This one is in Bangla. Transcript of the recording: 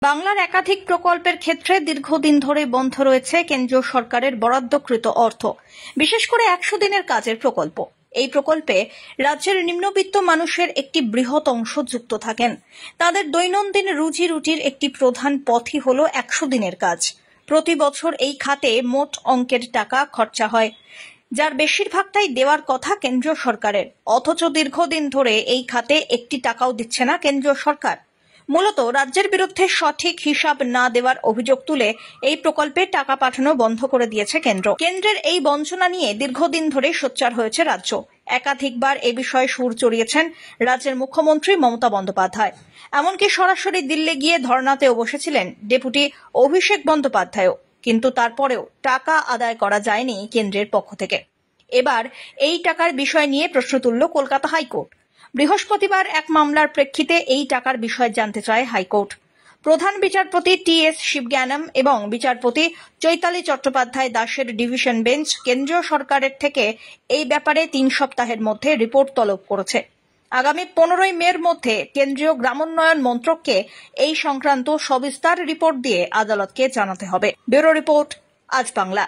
বাংলার একাধিক প্রকল্পের ক্ষেত্রে দীর্ঘদিন ধরে বন্ধ রয়েছে কেন্দ্রীয় সরকারের বরাদ্দকৃত অর্থ, বিশেষ করে ১০০ দিনের কাজের প্রকল্প। এই প্রকল্পে রাজ্যের নিম্নবিত্ত মানুষের একটি বৃহৎ অংশ যুক্ত থাকেন। তাদের দৈনন্দিন রুজি রুটির একটি প্রধান পথই হল ১০০ দিনের কাজ। প্রতি বছর এই খাতে মোট অঙ্কের টাকা খরচা হয়, যার বেশিরভাগটাই দেওয়ার কথা কেন্দ্রীয় সরকারের। অথচ দীর্ঘদিন ধরে এই খাতে একটি টাকাও দিচ্ছে না কেন্দ্রীয় সরকার। মূলত রাজ্যের বিরুদ্ধে সঠিক হিসাব না দেওয়ার অভিযোগ তুলে এই প্রকল্পে টাকা পাঠানো বন্ধ করে দিয়েছে কেন্দ্র। কেন্দ্রের এই বঞ্চনা নিয়ে দীর্ঘদিন ধরে সোচ্চার হয়েছে রাজ্য। একাধিকবার এ বিষয়ে সুর চড়িয়েছেন রাজ্যের মুখ্যমন্ত্রী মমতা বন্দ্যোপাধ্যায়। এমনকি সরাসরি দিল্লি গিয়ে ধর্নাতেও বসেছিলেন ডেপুটি অভিষেক বন্দ্যোপাধ্যায়ও। কিন্তু তারপরেও টাকা আদায় করা যায়নি কেন্দ্রের পক্ষ থেকে। এবার এই টাকার বিষয় নিয়ে প্রশ্ন তুলল কলকাতা হাইকোর্ট। বৃহস্পতিবার এক মামলার প্রেক্ষিতে এই টাকার বিষয় জানতে চায় হাইকোর্ট। প্রধান বিচারপতি টি.এস. শিবজ্ঞানম এবং বিচারপতি চৈতালি চট্টোপাধ্যায় দাসের ডিভিশন বেঞ্চ কেন্দ্রীয় সরকারের থেকে এই ব্যাপারে ৩ সপ্তাহের মধ্যে রিপোর্ট তলব করেছে। আগামী ১৫ই মের মধ্যে কেন্দ্রীয় গ্রামোন্নয়ন মন্ত্রককে এই সংক্রান্ত সবিস্তার রিপোর্ট দিয়ে আদালতকে জানাতে হবে। ব্যুরো রিপোর্ট, আজ বাংলা।